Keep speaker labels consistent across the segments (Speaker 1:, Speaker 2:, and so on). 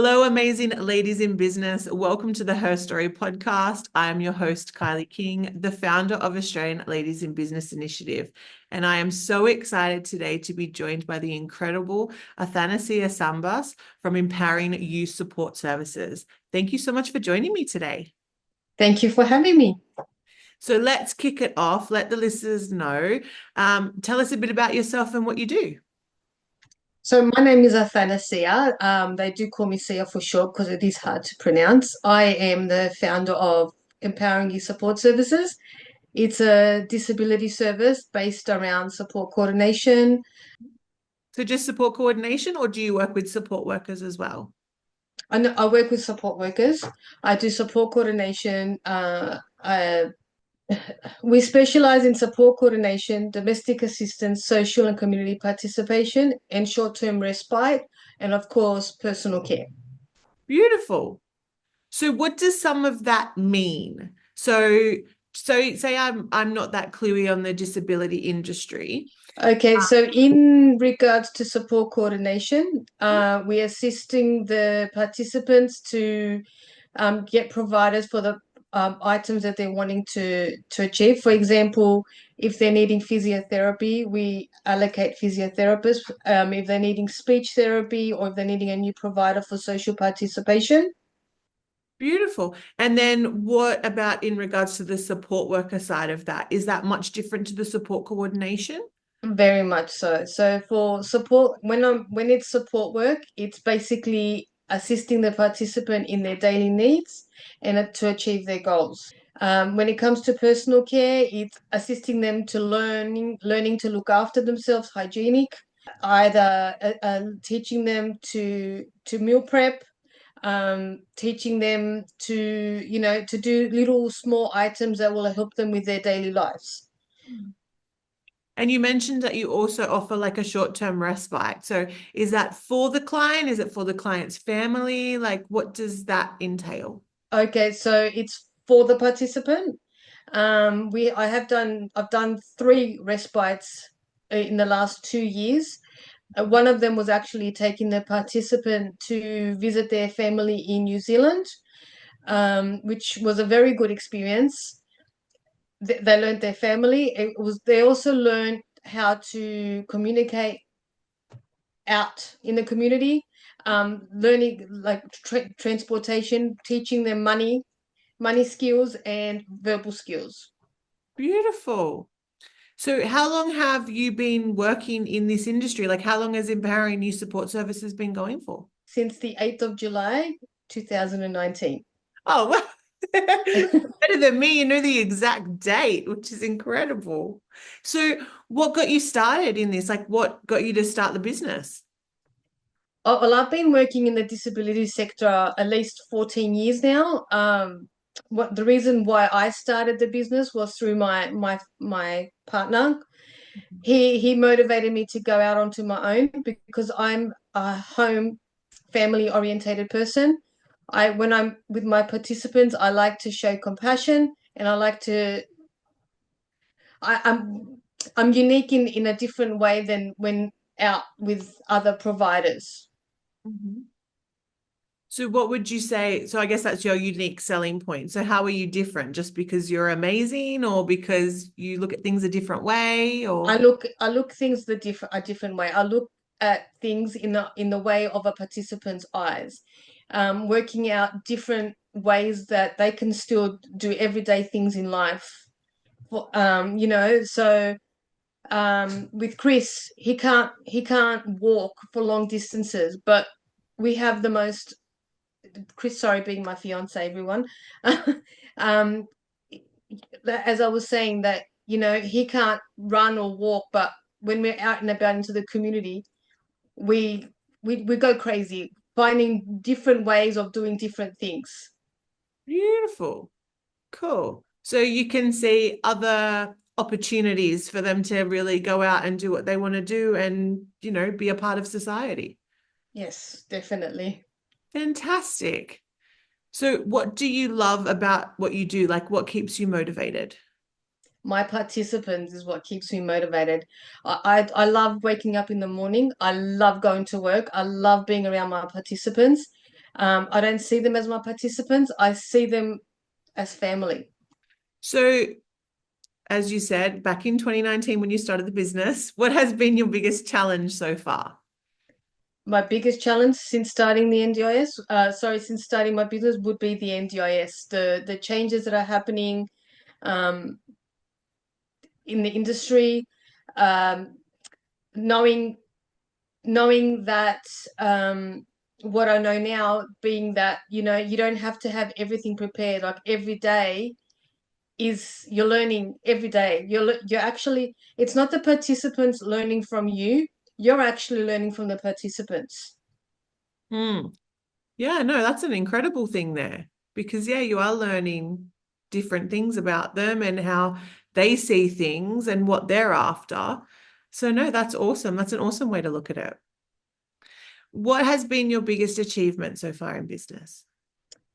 Speaker 1: Hello, amazing ladies in business. Welcome to the HerStory podcast. I am your host, Kylie King, the founder of Australian Ladies in Business Initiative. And I am so excited today to be joined by the incredible Athanasia Tsambas from Empowering Youth Support Services. Thank you so much for joining me today.
Speaker 2: Thank you for having me.
Speaker 1: So let's kick it off. Let the listeners know. Tell us a bit about yourself and what you do.
Speaker 2: So my name is Athanasia. They do call me Sia for short because it is hard to pronounce. I am the founder of Empowering Youth Support Services. It's a disability service based around support coordination.
Speaker 1: So just support coordination, or do you work with support workers as well?
Speaker 2: I work with support workers. I do support coordination. We specialize in support coordination, domestic assistance, social and community participation, and short-term respite, and of course, personal care.
Speaker 1: Beautiful. So what does some of that mean? So say I'm not that cluey on the disability industry.
Speaker 2: Okay, so in regards to support coordination, we're assisting the participants to get providers for the items that they're wanting to achieve. For example, if they're needing physiotherapy, we allocate physiotherapists. If they're needing speech therapy or if they're needing a new provider for social participation.
Speaker 1: Beautiful. And then what about in regards to the support worker side of that? Is that much different to the support coordination?
Speaker 2: Very much so. So for support, when it's support work, it's basically assisting the participant in their daily needs and to achieve their goals. When it comes to personal care, it's assisting them to learning to look after themselves, hygienic, either teaching them to meal prep, teaching them to do little small items that will help them with their daily lives.
Speaker 1: And you mentioned that you also offer like a short-term respite. So is that for the client? Is it for the client's family? Like what does that entail?
Speaker 2: Okay, so it's for the participant. I've done three respites in the last 2 years. One of them was actually taking the participant to visit their family in New Zealand, which was a very good experience. They learned their family. They also learned how to communicate out in the community, learning like transportation, teaching them money skills and verbal skills.
Speaker 1: Beautiful. So how long have you been working in this industry? Like how long has Empowering Youth Support Services been going for?
Speaker 2: Since the 8th of July, 2019.
Speaker 1: Oh, well, better than me. You know the exact date, which is incredible. So, what got you started in this? Like, what got you to start the business?
Speaker 2: Oh, well, I've been working in the disability sector at least 14 years now. What the reason why I started the business was through my partner. He motivated me to go out onto my own because I'm a home family orientated person. I when I'm with my participants, I like to show compassion and I like to I, I'm unique in a different way than when out with other providers.
Speaker 1: Mhm. So, what would you say? So, I guess that's your unique selling point. So, how are you different? Just because you're amazing, or because you look at things a different way, or?
Speaker 2: I look things a different way. I look at things in the way of a participant's eyes, working out different ways that they can still do everyday things in life. So with Chris, he can't walk for long distances, but we have the most Chris, sorry, being my fiance, everyone. um, as I was saying that, he can't run or walk, but when we're out and about into the community, we we go crazy, finding different ways of doing different things.
Speaker 1: Beautiful. Cool. So, you can see other opportunities for them to really go out and do what they want to do and, be a part of society.
Speaker 2: Yes, definitely.
Speaker 1: Fantastic. So, what do you love about what you do? Like, what keeps you motivated?
Speaker 2: My participants is what keeps me motivated. I love waking up in the morning. I love going to work. I love being around my participants. I don't see them as my participants. I see them as family.
Speaker 1: So, as you said, back in 2019 when you started the business, what has been your biggest challenge so far?
Speaker 2: My biggest challenge since starting the NDIS, since starting my business would be the NDIS, the changes that are happening um, in the industry, um, knowing knowing that what I know now, being that you don't have to have everything prepared. Like every day is you're learning every day. You're actually it's not the participants learning from you. You're actually learning from the participants.
Speaker 1: Hmm. Yeah, no, that's an incredible thing there because, yeah, you are learning different things about them and how they see things and what they're after. So, no, that's awesome. That's an awesome way to look at it. What has been your biggest achievement so far in business?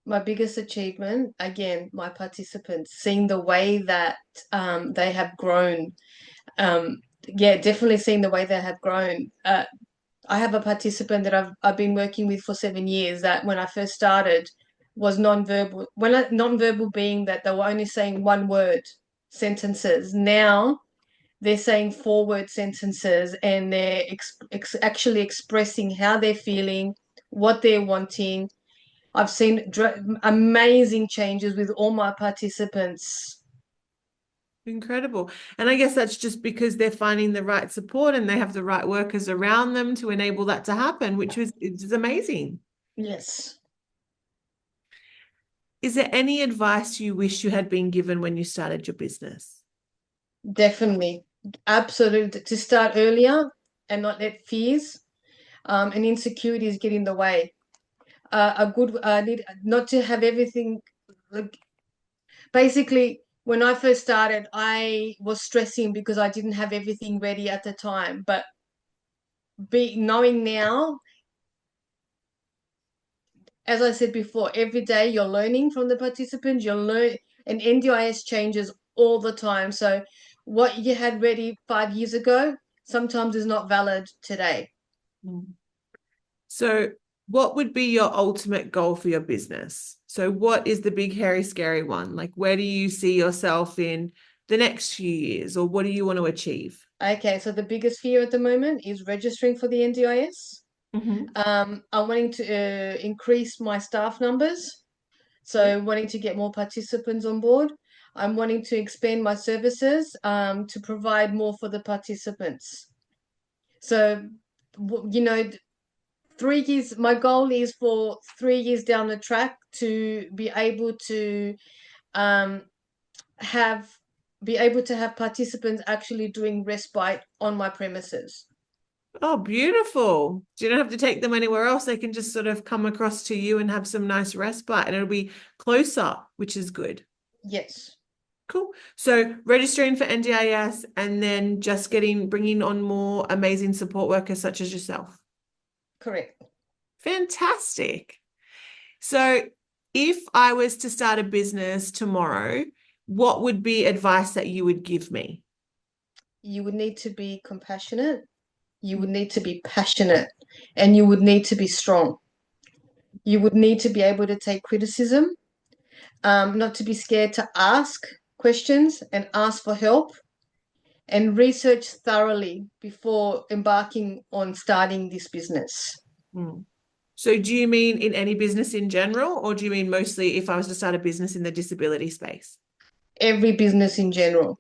Speaker 2: My biggest achievement, again, my participants, seeing the way that they have grown. Yeah, definitely seeing the way they have grown. I have a participant that I've been working with for 7 years that when I first started was nonverbal. Nonverbal being that they were only saying one word sentences. Now they're saying four-word sentences and they're actually expressing how they're feeling, what they're wanting. I've seen amazing changes with all my participants.
Speaker 1: Incredible. And I guess that's just because they're finding the right support and they have the right workers around them to enable that to happen, which is amazing.
Speaker 2: Yes,
Speaker 1: Is there any advice you wish you had been given when you started your business?
Speaker 2: definitely. Absolutely. To start earlier and not let fears and insecurities get in the way. A good need not to have everything. Like basically, when I first started, I was stressing because I didn't have everything ready at the time. But be knowing now, as I said before, every day you're learning from the participants. You're learn, and NDIS changes all the time. So what you had ready 5 years ago sometimes is not valid today.
Speaker 1: Mm. So, what would be your ultimate goal for your business? So, what is the big, hairy, scary one? Like, where do you see yourself in the next few years, or what do you want to achieve?
Speaker 2: Okay, so the biggest fear at the moment is registering for the NDIS.
Speaker 1: Hmm.
Speaker 2: I'm wanting to increase my staff numbers,
Speaker 1: Yeah.
Speaker 2: so wanting to get more participants on board. I'm wanting to expand my services to provide more for the participants. So, 3 years, my goal is for 3 years down the track to be able to um, have participants actually doing respite on my premises.
Speaker 1: Oh, beautiful. So you don't have to take them anywhere else. They can just sort of come across to you and have some nice respite, and it'll be closer, which is good.
Speaker 2: Yes,
Speaker 1: Cool. So registering for NDIS and then just bringing on more amazing support workers such as yourself.
Speaker 2: correct.
Speaker 1: Fantastic. So if I was to start a business tomorrow, what would be advice that you would give me?
Speaker 2: You would need to be compassionate, you would need to be passionate, and you would need to be strong. You would need to be able to take criticism, not to be scared to ask questions and ask for help, and research thoroughly before embarking on starting this business.
Speaker 1: Hmm. So do you mean in any business in general, or do you mean mostly if I was to start a business in the disability space?
Speaker 2: Every business in general.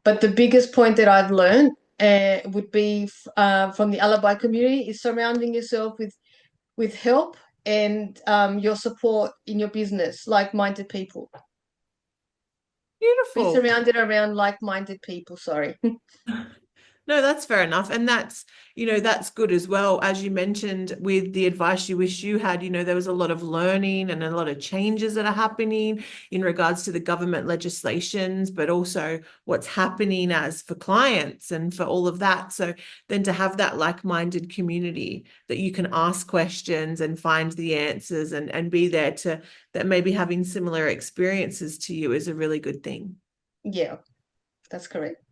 Speaker 2: But the biggest point that I've learned would be from the ALIBI community is surrounding yourself with help and your support in your business, like-minded people. Be
Speaker 1: Beautiful.
Speaker 2: surrounded around like-minded people, sorry.
Speaker 1: No, that's fair enough. And that's good as well. As you mentioned with the advice you wish you had, there was a lot of learning and a lot of changes that are happening in regards to the government legislations, but also what's happening as for clients and for all of that. So then to have that like-minded community that you can ask questions and find the answers and be there to that maybe having similar experiences to you is a really good thing.
Speaker 2: Yeah, that's correct.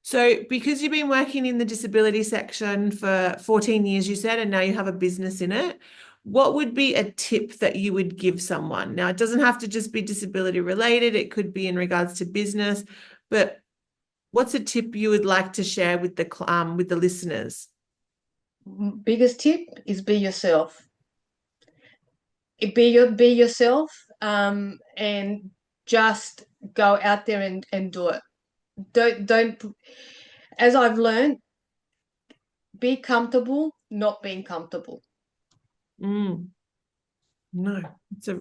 Speaker 1: So, because you've been working in the disability section for 14 years, you said, and now you have a business in it, what would be a tip that you would give someone? Now, it doesn't have to just be disability related. It could be in regards to business, but what's a tip you would like to share with the listeners?
Speaker 2: Biggest tip is be yourself. Be yourself, and just go out there and do it. Don't as I've learned, be comfortable not being comfortable.
Speaker 1: No,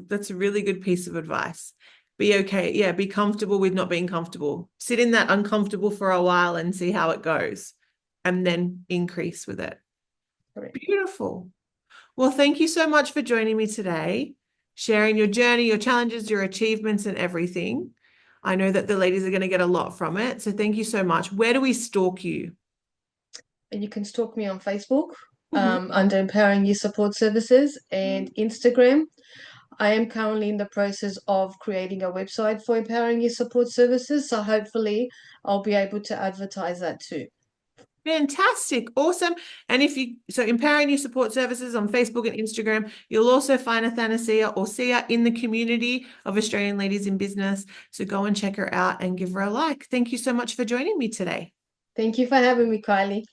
Speaker 1: that's a really good piece of advice. Be okay. Yeah, be comfortable with not being comfortable. Sit in that uncomfortable for a while and see how it goes, and then increase with it.
Speaker 2: Correct.
Speaker 1: Beautiful. Well, thank you so much for joining me today, sharing your journey, your challenges, your achievements, and everything. I know that the ladies are going to get a lot from it. So thank you so much. Where do we stalk you?
Speaker 2: And you can stalk me on Facebook, under Empowering Youth Support Services, and Instagram. I am currently in the process of creating a website for Empowering Youth Support Services, so hopefully I'll be able to advertise that too.
Speaker 1: Fantastic. Awesome. And Empowering Youth Support Services on Facebook and Instagram, you'll also find Athanasia or see her in the community of Australian ladies in business. So go and check her out and give her a like. Thank you so much for joining me today.
Speaker 2: Thank you for having me, Kylie.